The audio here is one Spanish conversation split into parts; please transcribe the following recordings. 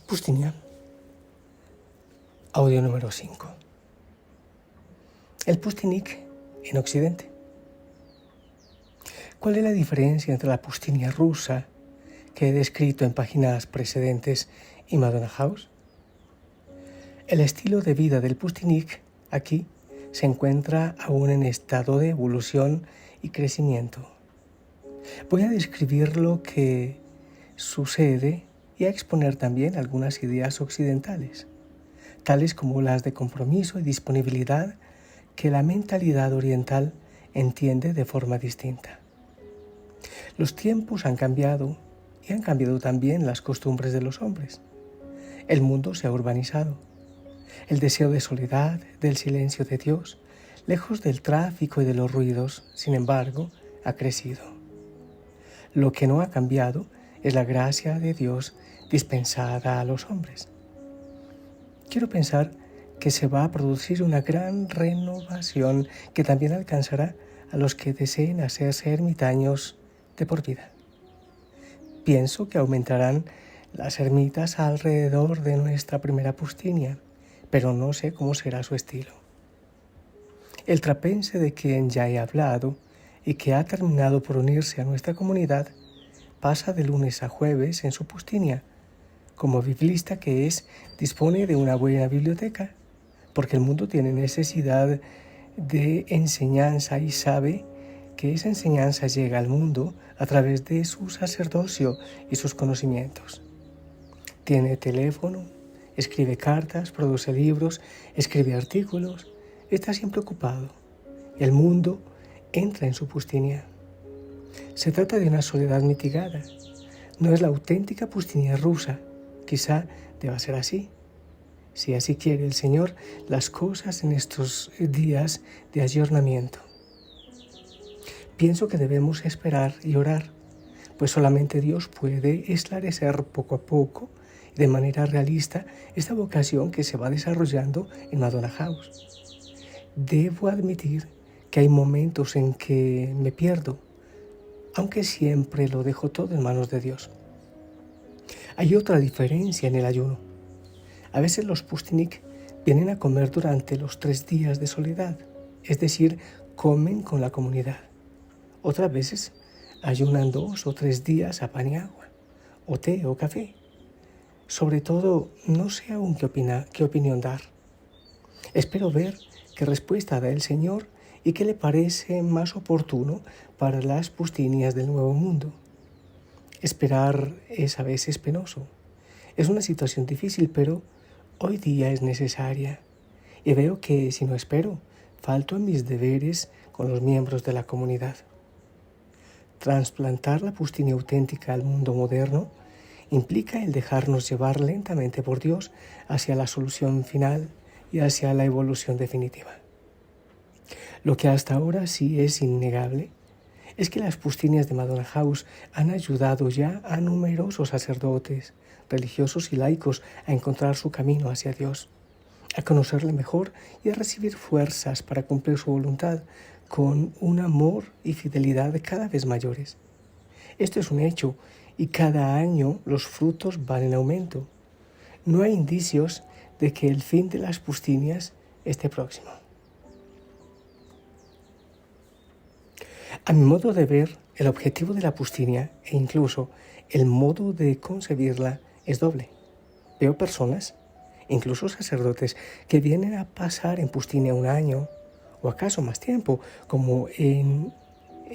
Pustinia, audio número 5. El Pustinik en Occidente. ¿Cuál es la diferencia entre la Pustinia rusa que he descrito en páginas precedentes y Madonna House? El estilo de vida del Pustinik aquí se encuentra aún en estado de evolución y crecimiento. Voy a describir lo que sucede y a exponer también algunas ideas occidentales, tales como las de compromiso y disponibilidad que la mentalidad oriental entiende de forma distinta. Los tiempos han cambiado y han cambiado también las costumbres de los hombres. El mundo se ha urbanizado. El deseo de soledad, del silencio de Dios, lejos del tráfico y de los ruidos, sin embargo, ha crecido. Lo que no ha cambiado es la gracia de Dios dispensada a los hombres. Quiero pensar que se va a producir una gran renovación que también alcanzará a los que deseen hacerse ermitaños de por vida. Pienso que aumentarán las ermitas alrededor de nuestra primera Pustinia, pero no sé cómo será su estilo. El trapense de quien ya he hablado y que ha terminado por unirse a nuestra comunidad pasa de lunes a jueves en su Pustinia. Como biblista que es, dispone de una buena biblioteca, porque el mundo tiene necesidad de enseñanza y sabe que esa enseñanza llega al mundo a través de su sacerdocio y sus conocimientos. Tiene teléfono, escribe cartas, produce libros, escribe artículos, está siempre ocupado. El mundo entra en su Pustinia. Se trata de una soledad mitigada. No es la auténtica Pustinia rusa. Quizá deba ser así. Si así quiere el Señor, las cosas en estos días de ayornamiento. Pienso que debemos esperar y orar, pues solamente Dios puede esclarecer poco a poco y de manera realista esta vocación que se va desarrollando en Madonna House. Debo admitir que hay momentos en que me pierdo, aunque siempre lo dejo todo en manos de Dios. Hay otra diferencia en el ayuno. A veces los Pustinik vienen a comer durante los 3 días de soledad, es decir, comen con la comunidad. Otras veces ayunan 2 o 3 días a pan y agua, o té o café. Sobre todo, no sé aún qué opinión dar. Espero ver qué respuesta da el Señor y qué le parece más oportuno para las Pustinias del Nuevo Mundo. Esperar es a veces penoso. Es una situación difícil, pero hoy día es necesaria. Y veo que si no espero, falto a mis deberes con los miembros de la comunidad. Transplantar la Pustinia auténtica al mundo moderno implica el dejarnos llevar lentamente por Dios hacia la solución final y hacia la evolución definitiva. Lo que hasta ahora sí es innegable es que las Pustinias de Madonna House han ayudado ya a numerosos sacerdotes, religiosos y laicos a encontrar su camino hacia Dios, a conocerle mejor y a recibir fuerzas para cumplir su voluntad con un amor y fidelidad cada vez mayores. Esto es un hecho y cada año los frutos van en aumento. No hay indicios de que el fin de las Pustinias esté próximo. A mi modo de ver, el objetivo de la Pustinia e incluso el modo de concebirla es doble. Veo personas, incluso sacerdotes, que vienen a pasar en Pustinia 1 año o acaso más tiempo, como en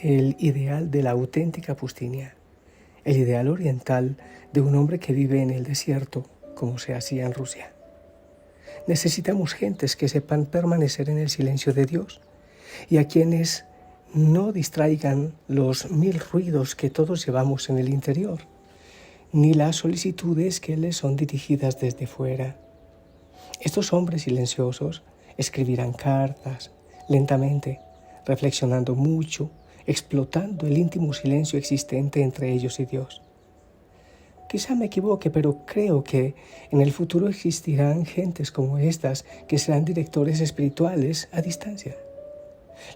el ideal de la auténtica Pustinia, el ideal oriental de un hombre que vive en el desierto, como se hacía en Rusia. Necesitamos gentes que sepan permanecer en el silencio de Dios y a quienes no distraigan los 1000 ruidos que todos llevamos en el interior, ni las solicitudes que les son dirigidas desde fuera. Estos hombres silenciosos escribirán cartas lentamente, reflexionando mucho, explotando el íntimo silencio existente entre ellos y Dios. Quizá me equivoque, pero creo que en el futuro existirán gentes como estas que serán directores espirituales a distancia.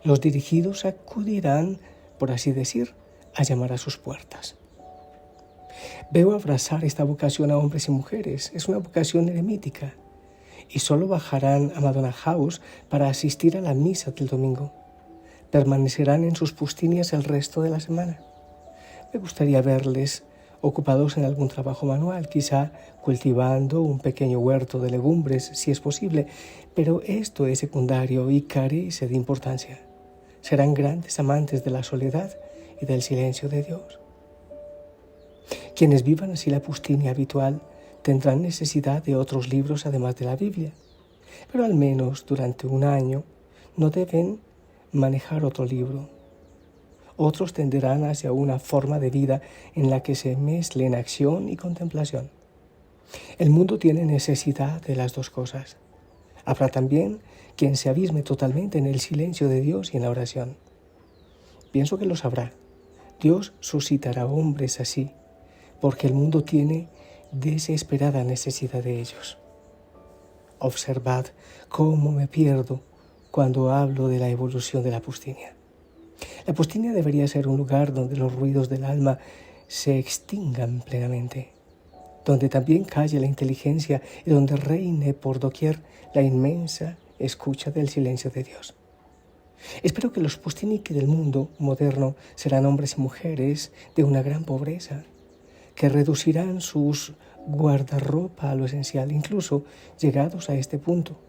Los dirigidos acudirán, por así decir, a llamar a sus puertas. Veo abrazar esta vocación a hombres y mujeres. Es una vocación eremítica. Y solo bajarán a Madonna House para asistir a la misa del domingo. Permanecerán en sus pustinias el resto de la semana. Me gustaría verles ocupados en algún trabajo manual, quizá cultivando un pequeño huerto de legumbres, si es posible, pero esto es secundario y carece de importancia. Serán grandes amantes de la soledad y del silencio de Dios. Quienes vivan así la pustinia habitual tendrán necesidad de otros libros además de la Biblia, pero al menos durante un año no deben manejar otro libro. Otros tenderán hacia una forma de vida en la que se mezclen acción y contemplación. El mundo tiene necesidad de las dos cosas. Habrá también quien se abisme totalmente en el silencio de Dios y en la oración. Pienso que lo sabrá. Dios suscitará hombres así, porque el mundo tiene desesperada necesidad de ellos. Observad cómo me pierdo cuando hablo de la evolución de la pustinia. La pustinia debería ser un lugar donde los ruidos del alma se extingan plenamente, donde también calle la inteligencia y donde reine por doquier la inmensa escucha del silencio de Dios. Espero que los pustiniques del mundo moderno serán hombres y mujeres de una gran pobreza, que reducirán sus guardarropa a lo esencial, incluso llegados a este punto.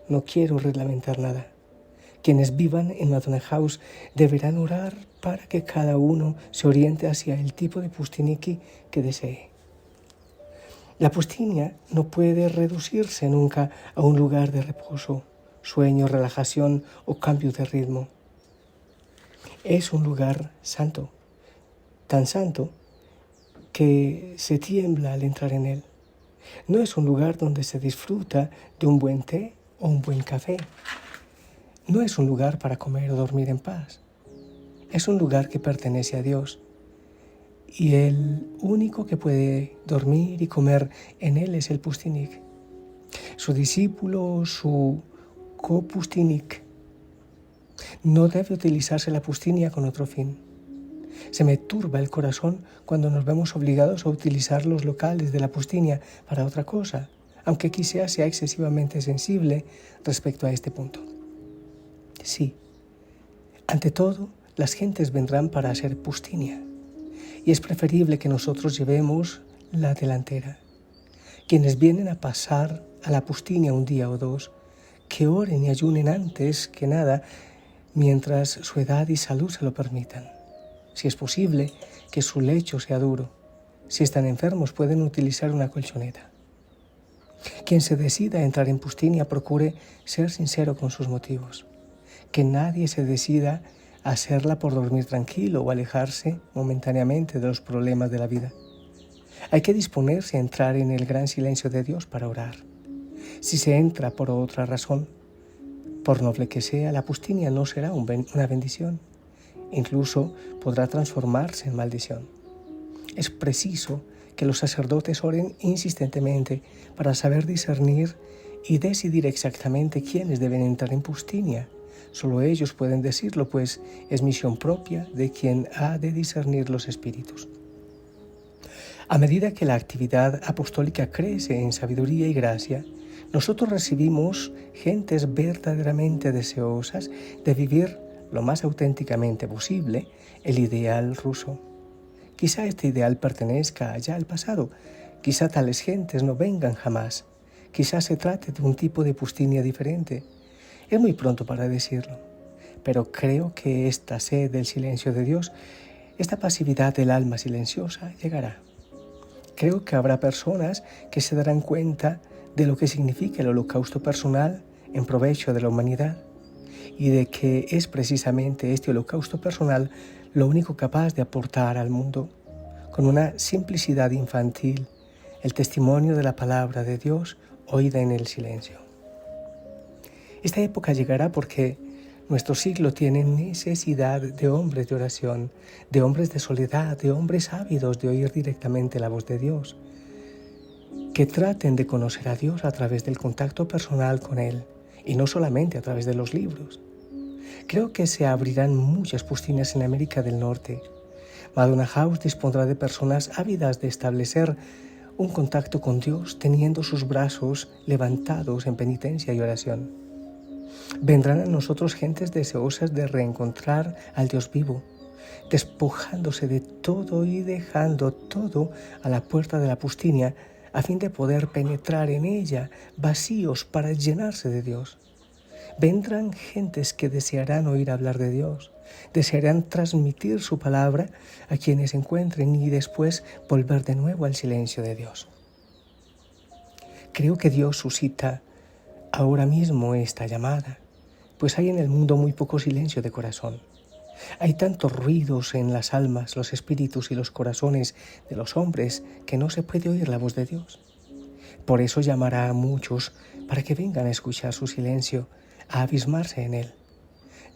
No quiero reglamentar nada. Quienes vivan en Madonna House deberán orar para que cada uno se oriente hacia el tipo de pustiniki que desee. La pustinia no puede reducirse nunca a un lugar de reposo, sueño, relajación o cambio de ritmo. Es un lugar santo, tan santo que se tiembla al entrar en él. No es un lugar donde se disfruta de un buen té o un buen café. No es un lugar para comer o dormir en paz. Es un lugar que pertenece a Dios. Y el único que puede dormir y comer en él es el pustinik. Su discípulo, su copustinik. No debe utilizarse la pustinia con otro fin. Se me turba el corazón cuando nos vemos obligados a utilizar los locales de la pustinia para otra cosa, aunque quizá sea excesivamente sensible respecto a este punto. Sí, ante todo, las gentes vendrán para hacer pustinia, y es preferible que nosotros llevemos la delantera. Quienes vienen a pasar a la pustinia un día o dos, que oren y ayunen antes que nada, mientras su edad y salud se lo permitan. Si es posible, que su lecho sea duro. Si están enfermos, pueden utilizar una colchoneta. Quien se decida a entrar en pustinia, procure ser sincero con sus motivos. Que nadie se decida a hacerla por dormir tranquilo o alejarse momentáneamente de los problemas de la vida. Hay que disponerse a entrar en el gran silencio de Dios para orar. Si se entra por otra razón, por noble que sea, la pustinia no será una bendición. Incluso podrá transformarse en maldición. Es preciso que los sacerdotes oren insistentemente para saber discernir y decidir exactamente quiénes deben entrar en pustinia. Solo ellos pueden decirlo, pues es misión propia de quien ha de discernir los espíritus. A medida que la actividad apostólica crece en sabiduría y gracia, nosotros recibimos gentes verdaderamente deseosas de vivir lo más auténticamente posible el ideal ruso. Quizá este ideal pertenezca ya al pasado, quizá tales gentes no vengan jamás, quizá se trate de un tipo de pustinia diferente. Es muy pronto para decirlo, pero creo que esta sed del silencio de Dios, esta pasividad del alma silenciosa llegará. Creo que habrá personas que se darán cuenta de lo que significa el holocausto personal en provecho de la humanidad y de que es precisamente este holocausto personal lo único capaz de aportar al mundo, con una simplicidad infantil, el testimonio de la palabra de Dios oída en el silencio. Esta época llegará porque nuestro siglo tiene necesidad de hombres de oración, de hombres de soledad, de hombres ávidos de oír directamente la voz de Dios, que traten de conocer a Dios a través del contacto personal con Él y no solamente a través de los libros. Creo que se abrirán muchas pustinas en América del Norte. Madonna House dispondrá de personas ávidas de establecer un contacto con Dios, teniendo sus brazos levantados en penitencia y oración. Vendrán a nosotros gentes deseosas de reencontrar al Dios vivo, despojándose de todo y dejando todo a la puerta de la pustinia, a fin de poder penetrar en ella vacíos para llenarse de Dios. Vendrán gentes que desearán oír hablar de Dios, desearán transmitir su palabra a quienes encuentren y después volver de nuevo al silencio de Dios. Creo que Dios suscita ahora mismo esta llamada, pues hay en el mundo muy poco silencio de corazón. Hay tantos ruidos en las almas, los espíritus y los corazones de los hombres que no se puede oír la voz de Dios. Por eso llamará a muchos para que vengan a escuchar su silencio, a abismarse en él.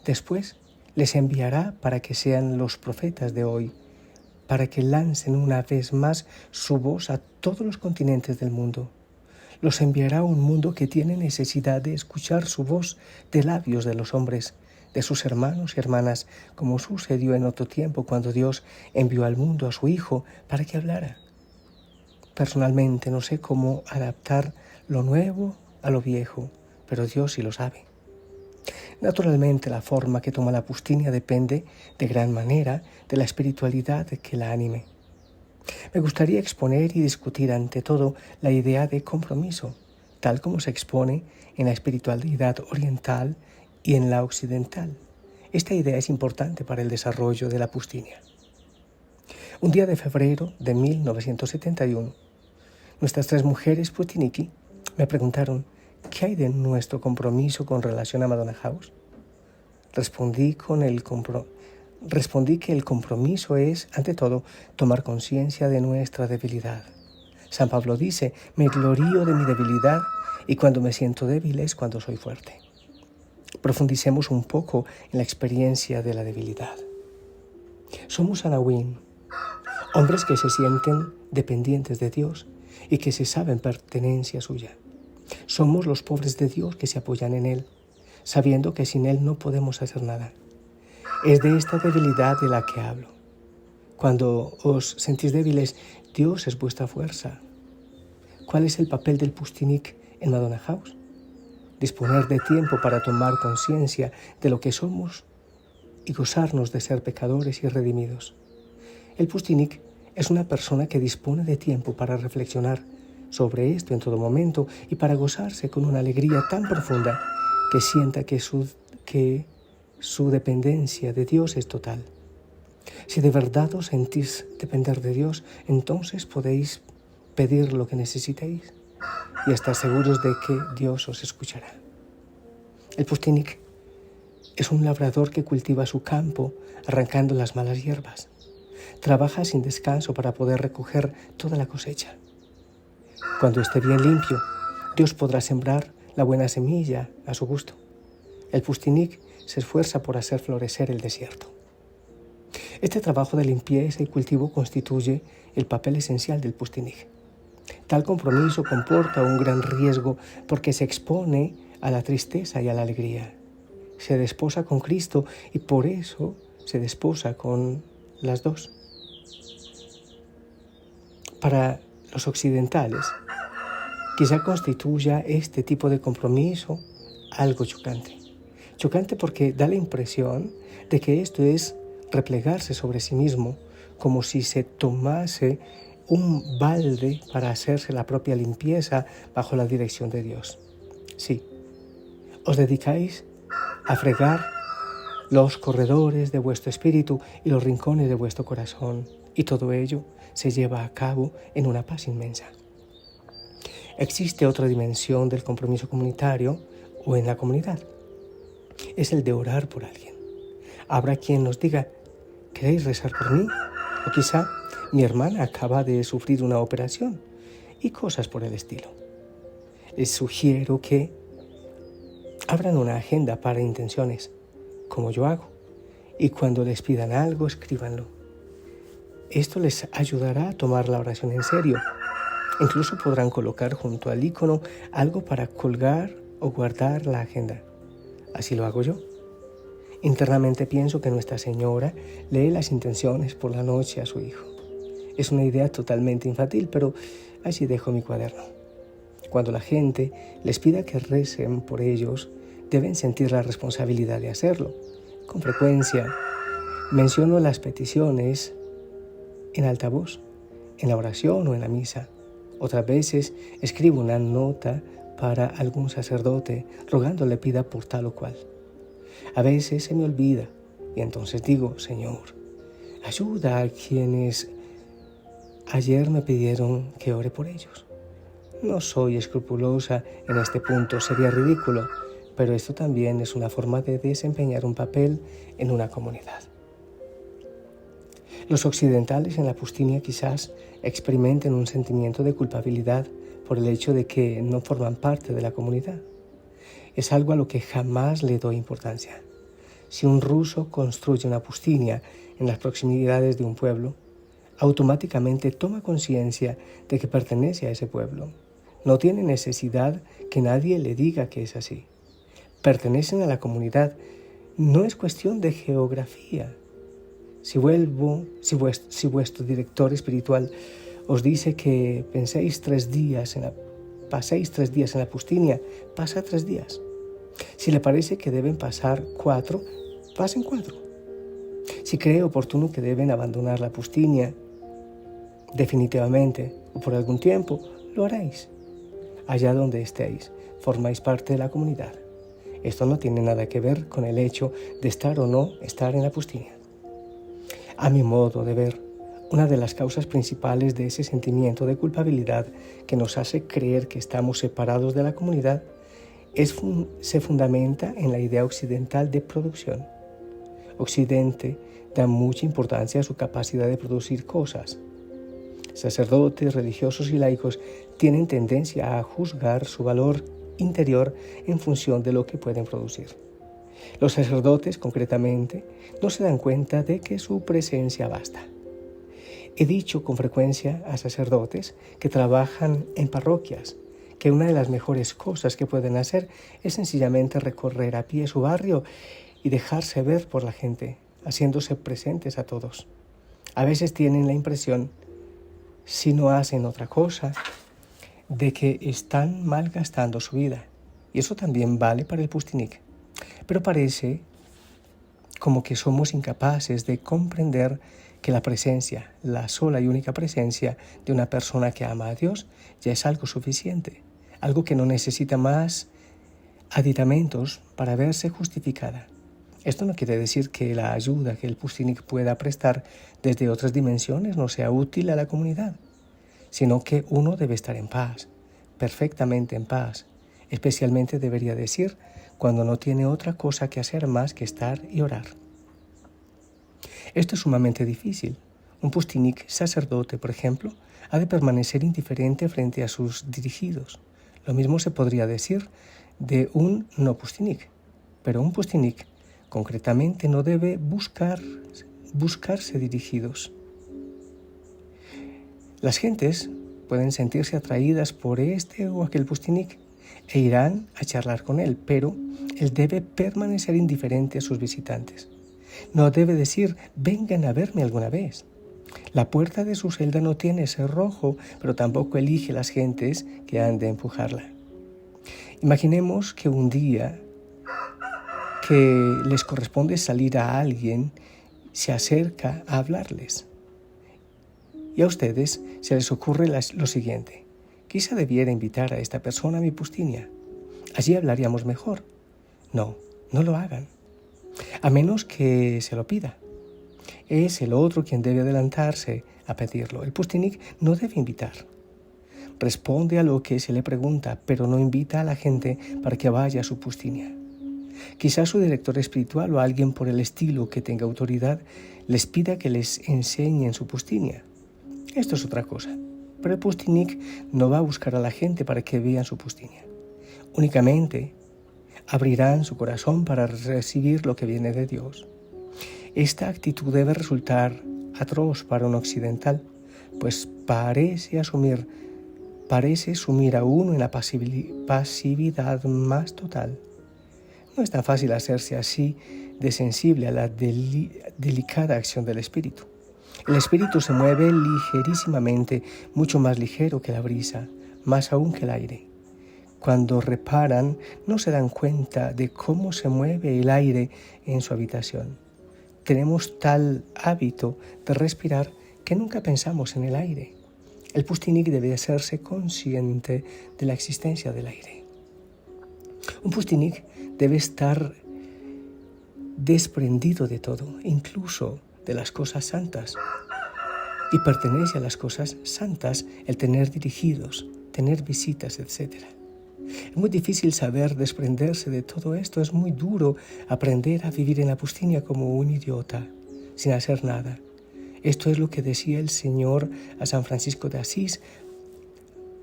Después les enviará para que sean los profetas de hoy, para que lancen una vez más su voz a todos los continentes del mundo. Los enviará a un mundo que tiene necesidad de escuchar su voz de labios de los hombres, de sus hermanos y hermanas, como sucedió en otro tiempo cuando Dios envió al mundo a su Hijo para que hablara. Personalmente no sé cómo adaptar lo nuevo a lo viejo, pero Dios sí lo sabe. Naturalmente, la forma que toma la pustinia depende de gran manera de la espiritualidad que la anime. Me gustaría exponer y discutir ante todo la idea de compromiso, tal como se expone en la espiritualidad oriental y en la occidental. Esta idea es importante para el desarrollo de la pustinia. Un día de febrero de 1971, nuestras 3 mujeres pustiniki me preguntaron ¿qué hay de nuestro compromiso con relación a Madonna House? Respondí que el compromiso es, ante todo, tomar conciencia de nuestra debilidad. San Pablo dice, me glorío de mi debilidad y cuando me siento débil es cuando soy fuerte. Profundicemos un poco en la experiencia de la debilidad. Somos Anawin, hombres que se sienten dependientes de Dios y que se saben pertenencia suya. Somos los pobres de Dios que se apoyan en Él, sabiendo que sin Él no podemos hacer nada. Es de esta debilidad de la que hablo. Cuando os sentís débiles, Dios es vuestra fuerza. ¿Cuál es el papel del pustinik en Madonna House? Disponer de tiempo para tomar conciencia de lo que somos y gozarnos de ser pecadores y redimidos. El pustinik es una persona que dispone de tiempo para reflexionar sobre esto en todo momento y para gozarse con una alegría tan profunda que sienta que su dependencia de Dios es total. Si de verdad os sentís depender de Dios, entonces podéis pedir lo que necesitéis y estar seguros de que Dios os escuchará. El pustinik es un labrador que cultiva su campo arrancando las malas hierbas. Trabaja sin descanso para poder recoger toda la cosecha. Cuando esté bien limpio, Dios podrá sembrar la buena semilla a su gusto. El pustinik se esfuerza por hacer florecer el desierto. Este trabajo de limpieza y cultivo constituye el papel esencial del pustinik. Tal compromiso comporta un gran riesgo porque se expone a la tristeza y a la alegría. Se desposa con Cristo y por eso se desposa con las dos. Para los occidentales, quizá constituya este tipo de compromiso algo chocante. Chocante porque da la impresión de que esto es replegarse sobre sí mismo, como si se tomase un balde para hacerse la propia limpieza bajo la dirección de Dios. Sí, os dedicáis a fregar los corredores de vuestro espíritu y los rincones de vuestro corazón, y todo ello se lleva a cabo en una paz inmensa. Existe otra dimensión del compromiso comunitario o en la comunidad. Es el de orar por alguien. Habrá quien nos diga, ¿queréis rezar por mí? O quizá mi hermana acaba de sufrir una operación y cosas por el estilo. Les sugiero que abran una agenda para intenciones, como yo hago, y cuando les pidan algo, escríbanlo. Esto les ayudará a tomar la oración en serio. Incluso podrán colocar junto al icono algo para colgar o guardar la agenda. Así lo hago yo. Internamente pienso que Nuestra Señora lee las intenciones por la noche a su hijo. Es una idea totalmente infantil, pero allí dejo mi cuaderno. Cuando la gente les pida que recen por ellos, deben sentir la responsabilidad de hacerlo. Con frecuencia menciono las peticiones en alta voz, en la oración o en la misa. Otras veces escribo una nota para algún sacerdote rogándole pida por tal o cual. A veces se me olvida y entonces digo: Señor, ayuda a quienes ayer me pidieron que ore por ellos. No soy escrupulosa en este punto, sería ridículo, pero esto también es una forma de desempeñar un papel en una comunidad. Los occidentales en la Pustinia quizás experimenten un sentimiento de culpabilidad por el hecho de que no forman parte de la comunidad. Es algo a lo que jamás le doy importancia. Si un ruso construye una Pustinia en las proximidades de un pueblo, automáticamente toma conciencia de que pertenece a ese pueblo. No tiene necesidad que nadie le diga que es así. Pertenecen a la comunidad. No es cuestión de geografía. Si vuestro director espiritual os dice que paséis 3 días en la Pustinia, pasa 3 días. Si le parece que deben pasar 4, pasen 4. Si cree oportuno que deben abandonar la Pustinia definitivamente o por algún tiempo, lo haréis. Allá donde estéis, formáis parte de la comunidad. Esto no tiene nada que ver con el hecho de estar o no estar en la Pustinia. A mi modo de ver, una de las causas principales de ese sentimiento de culpabilidad que nos hace creer que estamos separados de la comunidad se fundamenta en la idea occidental de producción. Occidente da mucha importancia a su capacidad de producir cosas. Sacerdotes, religiosos y laicos tienen tendencia a juzgar su valor interior en función de lo que pueden producir. Los sacerdotes, concretamente, no se dan cuenta de que su presencia basta. He dicho con frecuencia a sacerdotes que trabajan en parroquias que una de las mejores cosas que pueden hacer es sencillamente recorrer a pie su barrio y dejarse ver por la gente, haciéndose presentes a todos. A veces tienen la impresión, si no hacen otra cosa, de que están malgastando su vida. Y eso también vale para el Pustinik. Pero parece como que somos incapaces de comprender que la presencia, la sola y única presencia de una persona que ama a Dios, ya es algo suficiente, algo que no necesita más aditamentos para verse justificada. Esto no quiere decir que la ayuda que el Pustinik pueda prestar desde otras dimensiones no sea útil a la comunidad, sino que uno debe estar en paz, perfectamente en paz. Especialmente debería decir cuando no tiene otra cosa que hacer más que estar y orar. Esto es sumamente difícil. Un Pustinik sacerdote, por ejemplo, ha de permanecer indiferente frente a sus dirigidos. Lo mismo se podría decir de un no Pustinik, pero un Pustinik concretamente no debe buscarse dirigidos. Las gentes pueden sentirse atraídas por este o aquel Pustinik e irán a charlar con él, pero él debe permanecer indiferente a sus visitantes. No debe decir, vengan a verme alguna vez. La puerta de su celda no tiene cerrojo, pero tampoco elige las gentes que han de empujarla. Imaginemos que un día que les corresponde salir a alguien, se acerca a hablarles. Y a ustedes se les ocurre lo siguiente: quizá debiera invitar a esta persona a mi Pustinia. Allí hablaríamos mejor. No lo hagan, a menos que se lo pida. Es el otro quien debe adelantarse a pedirlo. El Pustinik no debe invitar. Responde a lo que se le pregunta, pero no invita a la gente para que vaya a su Pustinia. Quizás su director espiritual o alguien por el estilo que tenga autoridad les pida que les enseñen su Pustinia. Esto es otra cosa, pero el Pustinik no va a buscar a la gente para que vean su Pustinia. Únicamente abrirán su corazón para recibir lo que viene de Dios. Esta actitud debe resultar atroz para un occidental, pues parece sumir a uno en la pasividad más total. No es tan fácil hacerse así de sensible a la delicada acción del espíritu. El espíritu se mueve ligerísimamente, mucho más ligero que la brisa, más aún que el aire. Cuando reparan, no se dan cuenta de cómo se mueve el aire en su habitación. Tenemos tal hábito de respirar que nunca pensamos en el aire. El pustinik debe hacerse consciente de la existencia del aire. Un pustinik debe estar desprendido de todo, incluso de las cosas santas. Y pertenece a las cosas santas el tener dirigidos, tener visitas, etc. Es muy difícil saber desprenderse de todo esto. Es muy duro aprender a vivir en la pustinia como un idiota, sin hacer nada. Esto es lo que decía el Señor a San Francisco de Asís.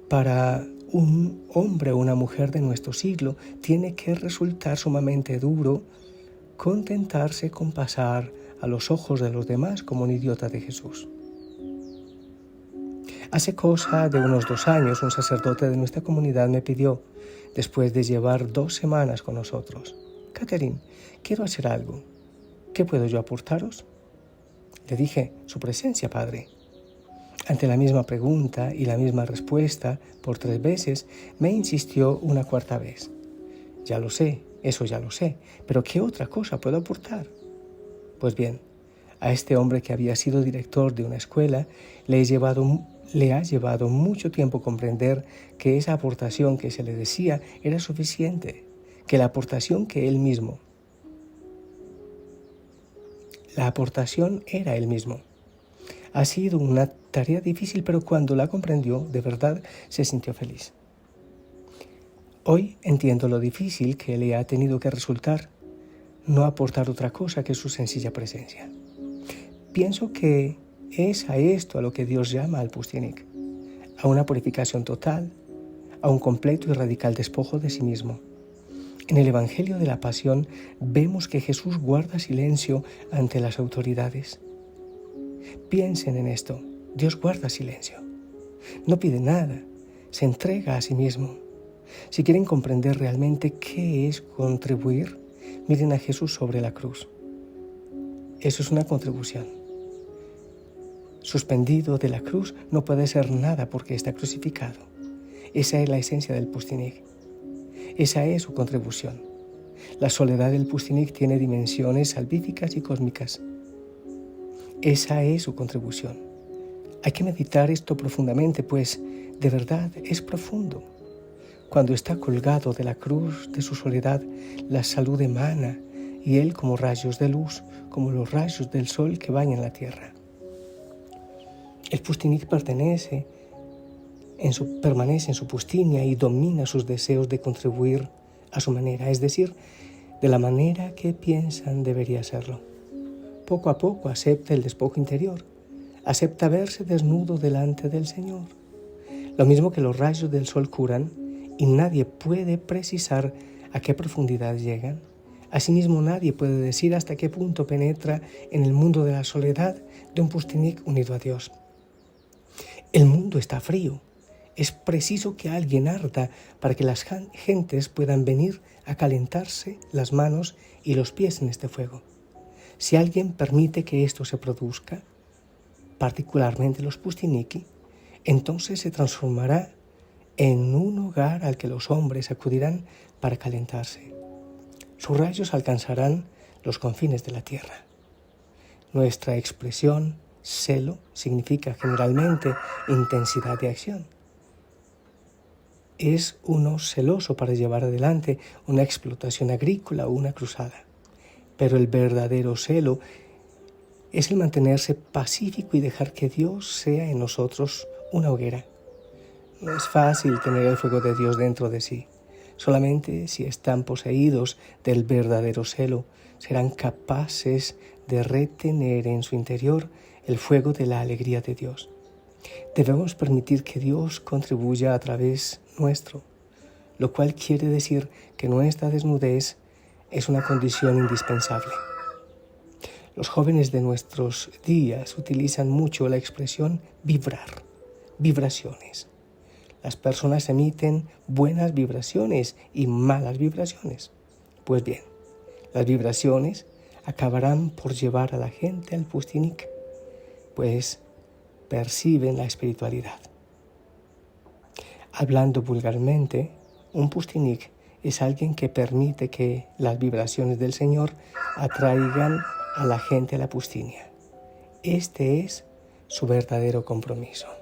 Para un hombre o una mujer de nuestro siglo tiene que resultar sumamente duro contentarse con pasar a los ojos de los demás como un idiota de Jesús. Hace cosa de unos 2 años, un sacerdote de nuestra comunidad me pidió, después de llevar 2 semanas con nosotros: Catherine, quiero hacer algo. ¿Qué puedo yo aportaros? Le dije: su presencia, padre. Ante la misma pregunta y la misma respuesta por 3 veces, me insistió una 4ª vez. Ya lo sé, eso ya lo sé, pero ¿qué otra cosa puedo aportar? Pues bien, a este hombre que había sido director de una escuela le ha llevado mucho tiempo comprender que esa aportación que se le decía era suficiente, que la aportación era él mismo. Ha sido una tarea difícil, pero cuando la comprendió, de verdad se sintió feliz. Hoy entiendo lo difícil que le ha tenido que resultar no aportar otra cosa que su sencilla presencia. Pienso que es a esto a lo que Dios llama al pustinik, a una purificación total, a un completo y radical despojo de sí mismo. En el Evangelio de la Pasión vemos que Jesús guarda silencio ante las autoridades. Piensen en esto: Dios guarda silencio, no pide nada, se entrega a sí mismo. Si quieren comprender realmente qué es contribuir, miren a Jesús sobre la cruz. Eso es una contribución. Suspendido de la cruz no puede ser nada porque está crucificado. Esa es la esencia del pustinik. Esa es su contribución. La soledad del pustinik tiene dimensiones salvíficas y cósmicas. Esa es su contribución. Hay que meditar esto profundamente, pues de verdad es profundo. Cuando está colgado de la cruz de su soledad, la salud emana, y él como rayos de luz, como los rayos del sol que bañan la tierra. El pustinik permanece en su pustinia y domina sus deseos de contribuir a su manera, es decir, de la manera que piensan debería hacerlo. Poco a poco acepta el despojo interior, acepta verse desnudo delante del Señor. Lo mismo que los rayos del sol curan y nadie puede precisar a qué profundidad llegan. Asimismo, nadie puede decir hasta qué punto penetra en el mundo de la soledad de un pustinik unido a Dios. El mundo está frío. Es preciso que alguien arda para que las gentes puedan venir a calentarse las manos y los pies en este fuego. Si alguien permite que esto se produzca, particularmente los pustiniki, entonces se transformará en un hogar al que los hombres acudirán para calentarse. Sus rayos alcanzarán los confines de la tierra. Nuestra expresión celo significa generalmente intensidad de acción. Es uno celoso para llevar adelante una explotación agrícola o una cruzada. Pero el verdadero celo es el mantenerse pacífico y dejar que Dios sea en nosotros una hoguera. No es fácil tener el fuego de Dios dentro de sí. Solamente si están poseídos del verdadero celo, serán capaces de retener en su interior el fuego de la alegría de Dios. Debemos permitir que Dios contribuya a través nuestro, lo cual quiere decir que nuestra desnudez es una condición indispensable. Los jóvenes de nuestros días utilizan mucho la expresión vibrar, vibraciones. Las personas emiten buenas vibraciones y malas vibraciones. Pues bien, las vibraciones acabarán por llevar a la gente al pustinik, pues perciben la espiritualidad. Hablando vulgarmente, un pustinik es alguien que permite que las vibraciones del Señor atraigan a la gente a la pustinia. Este es su verdadero compromiso.